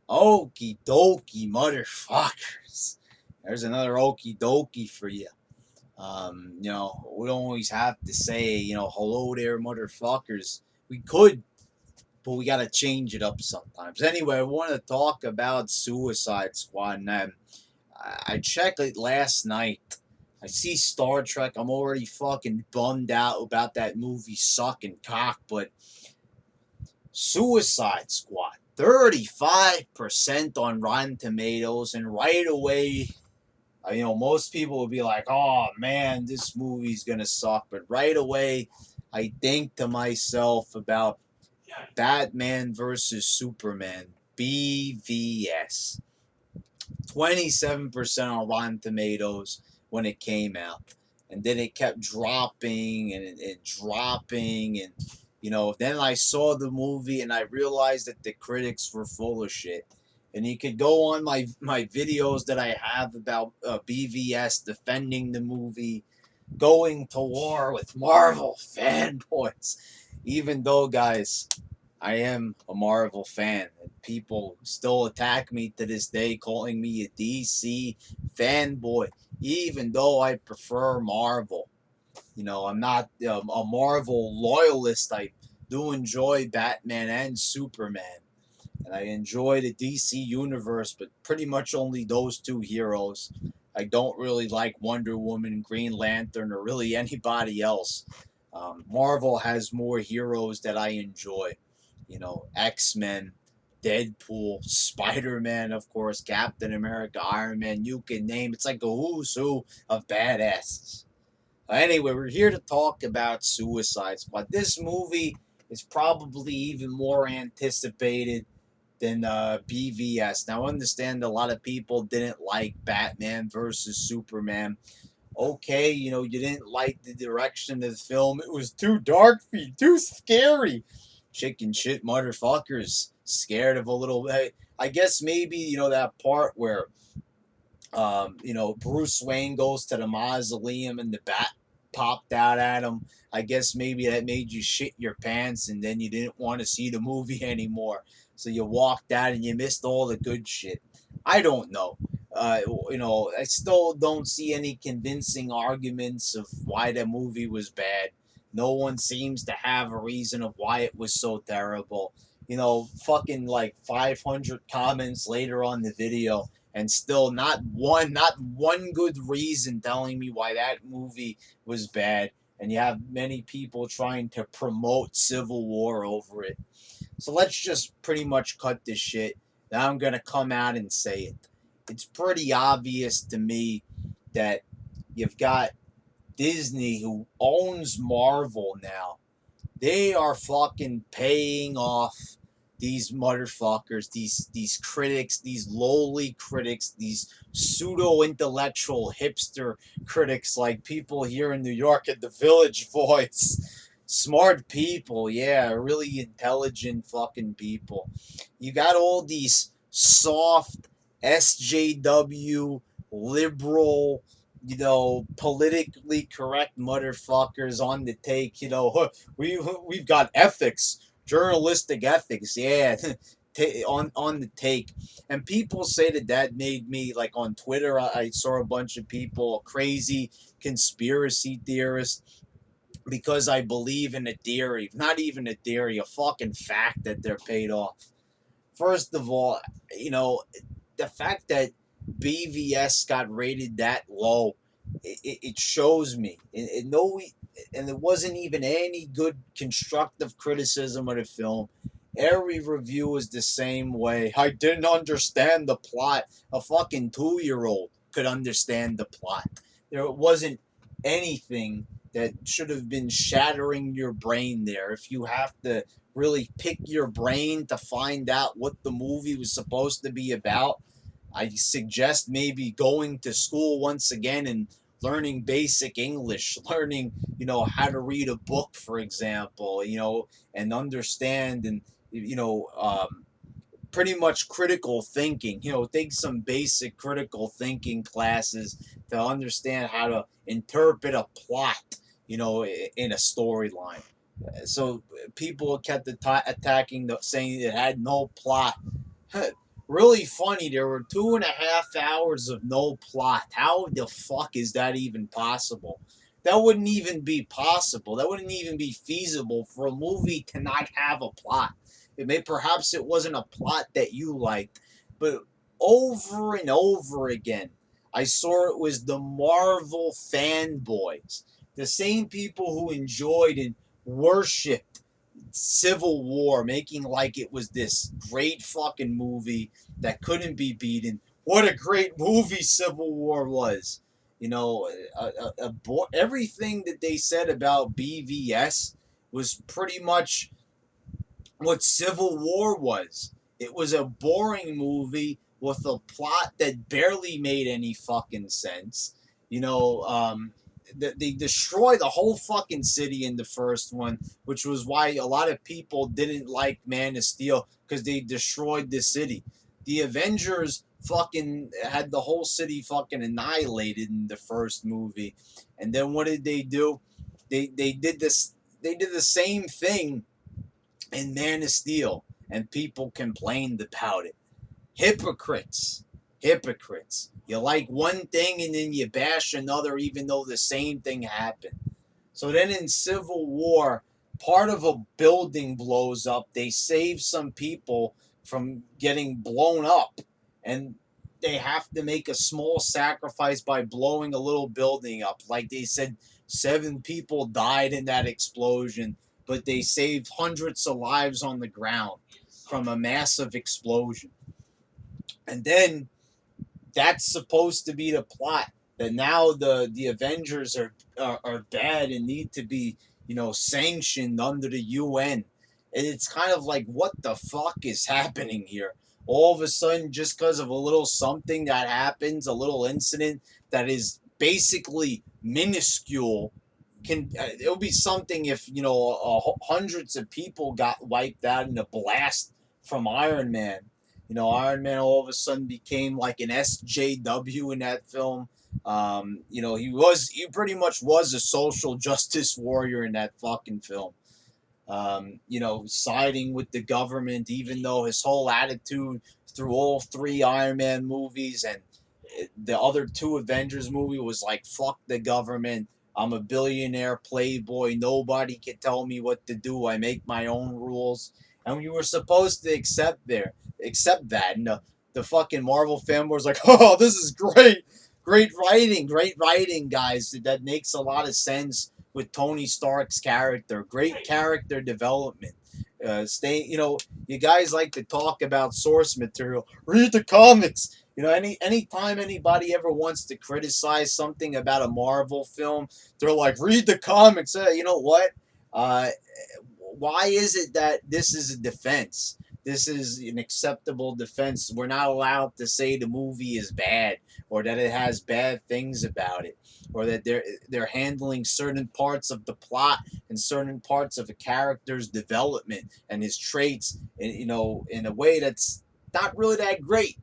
Okie dokie, motherfuckers. There's another okie dokie for you. We don't always have to say, hello there, motherfuckers. We could, but we gotta change it up sometimes. Anyway, I want to talk about Suicide Squad, and I checked it last night. I see Star Trek. I'm already fucking bummed out about that movie sucking cock, but Suicide Squad, 35% on Rotten Tomatoes, and right away, most people would be like, "Oh man, this movie's gonna suck," but right away, I think to myself about Batman versus Superman, BVS, 27% on Rotten Tomatoes when it came out, and then it kept dropping and dropping, and then I saw the movie and I realized that the critics were full of shit. And you could go on my videos that I have about BVS defending the movie, going to war with Marvel fanboys. Even though, guys, I am a Marvel fan, and people still attack me to this day, calling me a DC fanboy, even though I prefer Marvel. I'm not a Marvel loyalist. I do enjoy Batman and Superman, and I enjoy the DC universe, but pretty much only those two heroes. I don't really like Wonder Woman, Green Lantern, or really anybody else. Marvel has more heroes that I enjoy. X Men, Deadpool, Spider Man, of course, Captain America, Iron Man. You can name it's like a who's who of badasses. Anyway, we're here to talk about Suicide Squad. This movie is probably even more anticipated than BVS. Now, I understand a lot of people didn't like Batman versus Superman. Okay, you didn't like the direction of the film. It was too dark for you, too scary. Chicken shit motherfuckers. Scared of a little. I guess maybe, that part where Bruce Wayne goes to the mausoleum and the bat popped out at him. I guess maybe that made you shit your pants and then you didn't want to see the movie anymore. So you walked out and you missed all the good shit. I don't know. I still don't see any convincing arguments of why the movie was bad. No one seems to have a reason of why it was so terrible. Fucking like 500 comments later on the video, and still not one good reason telling me why that movie was bad, and you have many people trying to promote Civil War over it. So let's just pretty much cut this shit. Now I'm gonna come out and say it. It's pretty obvious to me that you've got Disney, who owns Marvel now. They are fucking paying off these motherfuckers, these critics, these lowly critics, these pseudo intellectual hipster critics like people here in New York at the Village Voice. Smart people, yeah, really intelligent fucking people. You got all these soft SJW liberal, politically correct motherfuckers on the take, we've got ethics, journalistic ethics, yeah, on the take. And people say that made me, like, on Twitter. I saw a bunch of people crazy conspiracy theorists because I believe in a theory, not even a theory, a fucking fact that they're paid off. First of all, you know the fact that BVS got rated that low, it shows me. And it wasn't even any good constructive criticism of the film. Every review is the same way. I didn't understand the plot. A fucking 2-year-old could understand the plot. There wasn't anything that should have been shattering your brain there. If you have to really pick your brain to find out what the movie was supposed to be about, I suggest maybe going to school once again and learning basic English, learning, how to read a book, for example, and understand, and, pretty much critical thinking, take some basic critical thinking classes to understand how to interpret a plot, in a storyline. So people kept attacking, saying it had no plot. really funny. There were 2.5 hours of no plot. How the fuck is that even possible? That wouldn't even be possible. That wouldn't even be feasible for a movie to not have a plot. Perhaps it wasn't a plot that you liked, but over and over again, I saw it was the Marvel fanboys, the same people who enjoyed and worshipped Civil War, making like it was this great fucking movie that couldn't be beaten. What a great movie Civil War was. You know, everything that they said about BVS was pretty much what Civil War was. It was a boring movie with a plot that barely made any fucking sense. You know, they destroyed the whole fucking city in the first one, which was why a lot of people didn't like Man of Steel because they destroyed the city. The Avengers fucking had the whole city fucking annihilated in the first movie, and then what did they do? They did this. They did the same thing in Man of Steel, and people complained about it. Hypocrites. Hypocrites. You like one thing and then you bash another, even though the same thing happened. So then in Civil War, part of a building blows up. They save some people from getting blown up. And they have to make a small sacrifice by blowing a little building up. Like they said, 7 people died in that explosion, but they saved hundreds of lives on the ground from a massive explosion. And then that's supposed to be the plot, that now the Avengers are bad and need to be, sanctioned under the UN. And it's kind of like, what the fuck is happening here? All of a sudden, just because of a little something that happens, a little incident that is basically minuscule, can it'll be something if hundreds of people got wiped out in a blast from Iron Man. Iron Man all of a sudden became like an SJW in that film. He pretty much was a social justice warrior in that fucking film. Siding with the government, even though his whole attitude through all 3 Iron Man movies and the other 2 Avengers movie was like, fuck the government. I'm a billionaire playboy. Nobody can tell me what to do. I make my own rules. And you were supposed to accept that. And the fucking Marvel fanboy was like, oh, this is great. Great writing, guys. That makes a lot of sense with Tony Stark's character. Great character development. You guys like to talk about source material. Read the comics. Anytime anybody ever wants to criticize something about a Marvel film, they're like, read the comics. You know what? Uh, why is it that this is a defense? This is an acceptable defense. We're not allowed to say the movie is bad or that it has bad things about it or that they're handling certain parts of the plot and certain parts of a character's development and his traits in a way that's not really that great.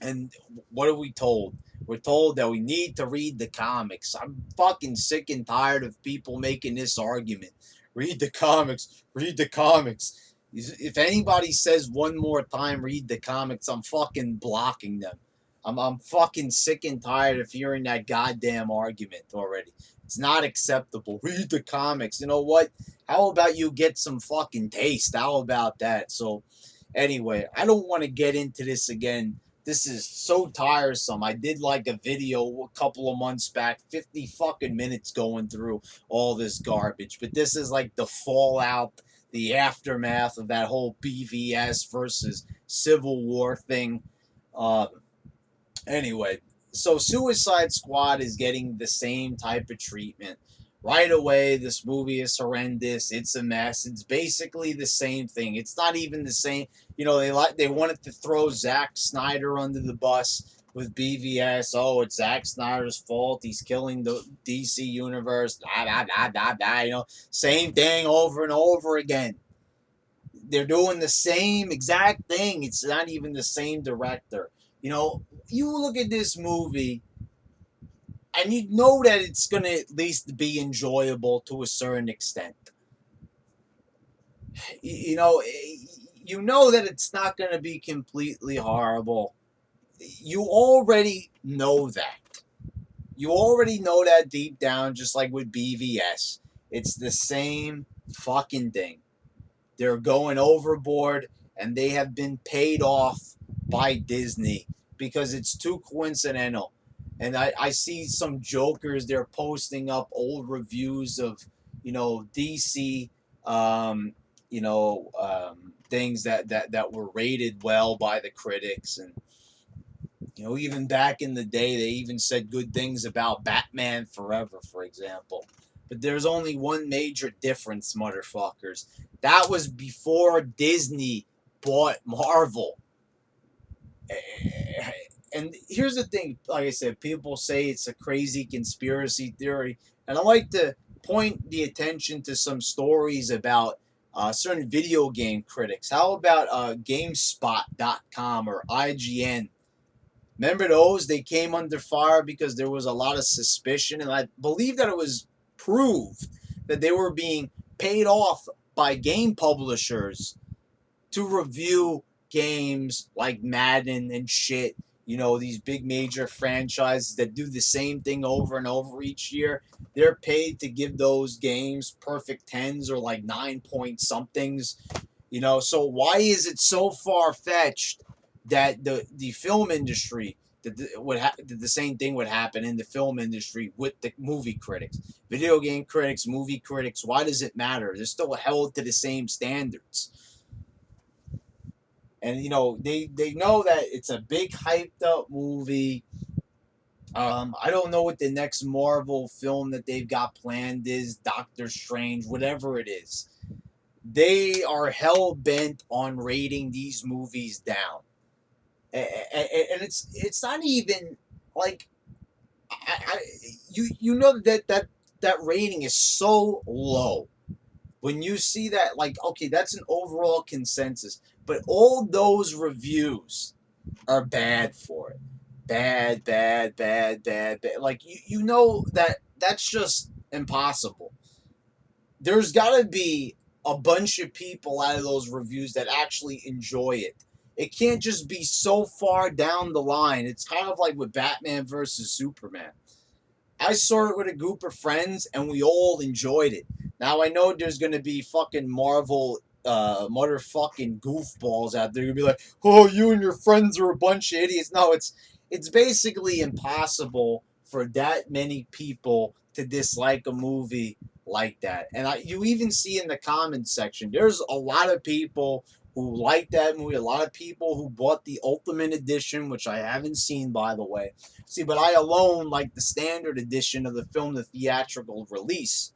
And what are we told? We're told that we need to read the comics. I'm fucking sick and tired of people making this argument. Read the comics. Read the comics. If anybody says one more time, read the comics, I'm fucking blocking them. I'm fucking sick and tired of hearing that goddamn argument already. It's not acceptable. Read the comics. You know what? How about you get some fucking taste? How about that? So, anyway, I don't want to get into this again. This is so tiresome. I did like a video a couple of months back, 50 fucking minutes going through all this garbage. But this is like the fallout, the aftermath of that whole BVS versus Civil War thing. Uh, anyway, so Suicide Squad is getting the same type of treatment. Right away, this movie is horrendous. It's a mess. It's basically the same thing. It's not even the same. They wanted to throw Zack Snyder under the bus with BVS. Oh, it's Zack Snyder's fault. He's killing the DC universe. Blah, blah, blah, blah, blah. Same thing over and over again. They're doing the same exact thing. It's not even the same director. You look at this movie and you know that it's going to at least be enjoyable to a certain extent. You you know that it's not going to be completely horrible. You already know that. You already know that deep down, just like with BVS. It's the same fucking thing. They're going overboard, and they have been paid off by Disney because it's too coincidental. And I see some jokers, they're posting up old reviews of, DC, things that were rated well by the critics. And, even back in the day, they even said good things about Batman Forever, for example. But there's only one major difference, motherfuckers. That was before Disney bought Marvel. And here's the thing, like I said, people say it's a crazy conspiracy theory. And I like to point the attention to some stories about certain video game critics. How about GameSpot.com or IGN? Remember those? They came under fire because there was a lot of suspicion, and I believe that it was proved that they were being paid off by game publishers to review games like Madden and shit. These big major franchises that do the same thing over and over each year. They're paid to give those games perfect tens or like 9 point somethings. So why is it so far fetched that the film industry that the same thing would happen in the film industry with the movie critics, video game critics, movie critics? Why does it matter? They're still held to the same standards. And they know that it's a big hyped up movie. I don't know what the next Marvel film that they've got planned is, Doctor Strange, whatever it is. They are hell bent on rating these movies down, and it's not even like you know that rating is so low. When you see that, like, okay, that's an overall consensus, but all those reviews are bad for it. Bad, bad, bad, bad, bad. Like, you know that's just impossible. There's got to be a bunch of people out of those reviews that actually enjoy it. It can't just be so far down the line. It's kind of like with Batman versus Superman. I saw it with a group of friends, and we all enjoyed it. Now, I know there's going to be fucking Marvel motherfucking goofballs out there. You'll be like, oh, you and your friends are a bunch of idiots. No, it's basically impossible for that many people to dislike a movie like that. And you even see in the comments section, there's a lot of people who like that movie, a lot of people who bought the Ultimate Edition, which I haven't seen, by the way. See, but I alone like the standard edition of the film, the theatrical release.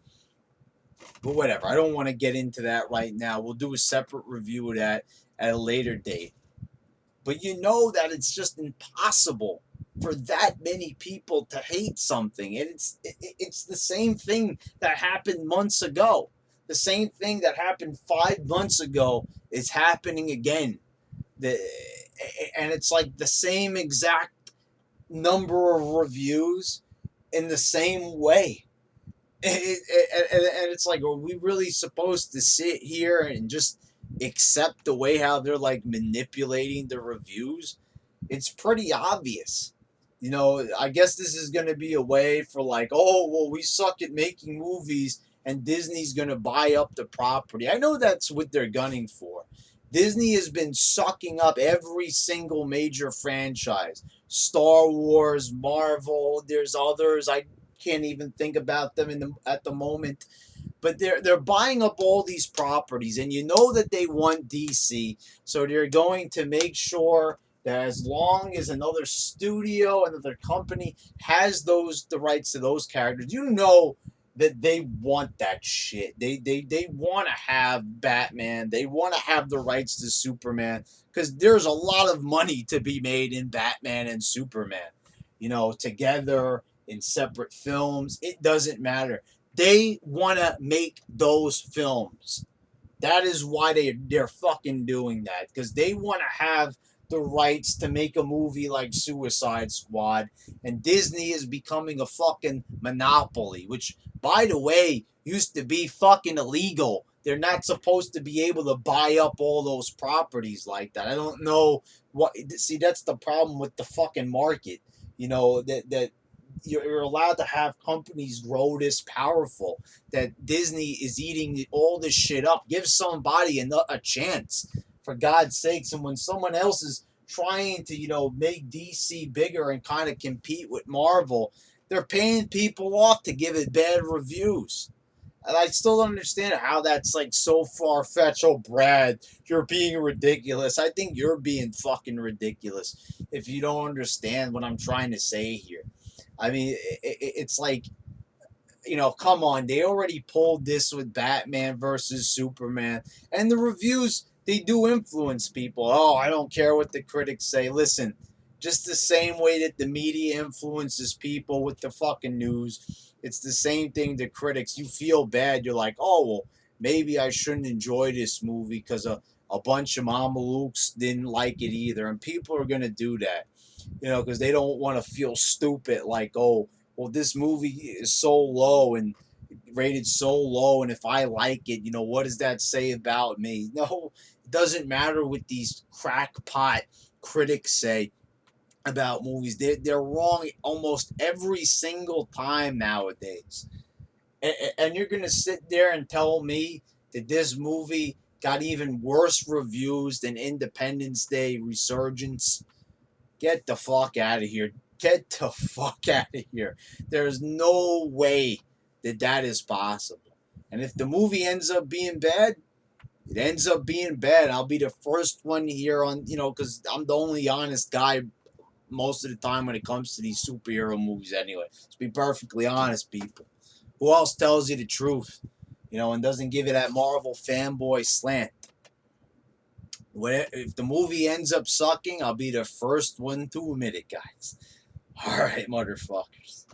But whatever, I don't want to get into that right now. We'll do a separate review of that at a later date. But you know that it's just impossible for that many people to hate something. And it's the same thing that happened months ago. The same thing that happened 5 months ago is happening again. And it's like the same exact number of reviews in the same way. And it's like, are we really supposed to sit here and just accept the way how they're like manipulating the reviews? It's pretty obvious. I guess this is going to be a way for like, oh, well, we suck at making movies and Disney's going to buy up the property. I know that's what they're gunning for. Disney has been sucking up every single major franchise. Star Wars, Marvel, there's others. I can't even think about them at the moment. But they're buying up all these properties, and you know that they want DC, so they're going to make sure that as long as another studio, another company has the rights to those characters, that they want that shit. They want to have Batman. They want to have the rights to Superman because there's a lot of money to be made in Batman and Superman. Together in separate films, it doesn't matter. They want to make those films. That is why they're fucking doing that, because they want to have the rights to make a movie like Suicide Squad, and Disney is becoming a fucking monopoly, which, by the way, used to be fucking illegal They're not supposed to be able to buy up all those properties like that. I don't know what. See, that's the problem with the fucking market. You know that you're allowed to have companies grow this powerful. That Disney is eating all this shit up. Give somebody a chance, for God's sakes. And when someone else is trying to, make DC bigger and kind of compete with Marvel, they're paying people off to give it bad reviews. And I still don't understand how that's like so far fetched. Oh, Brad, you're being ridiculous. I think you're being fucking ridiculous if you don't understand what I'm trying to say here. I mean, it's like, come on. They already pulled this with Batman versus Superman. And the reviews, they do influence people. Oh, I don't care what the critics say. Listen, just the same way that the media influences people with the fucking news, it's the same thing to critics. You feel bad. You're like, oh, well, maybe I shouldn't enjoy this movie because a bunch of Mamalukes didn't like it either. And people are going to do that, because they don't want to feel stupid like, oh, well, this movie is so low and rated so low, and if I like it, what does that say about me? No, it doesn't matter what these crackpot critics say about movies. They're wrong almost every single time nowadays. And you're going to sit there and tell me that this movie got even worse reviews than Independence Day Resurgence? Get the fuck out of here. Get the fuck out of here. There's no way that that is possible. And if the movie ends up being bad, it ends up being bad. I'll be the first one here on, because I'm the only honest guy most of the time when it comes to these superhero movies anyway. Let's be perfectly honest, people. Who else tells you the truth, and doesn't give you that Marvel fanboy slant? If the movie ends up sucking, I'll be the first one to admit it, guys. All right, motherfuckers.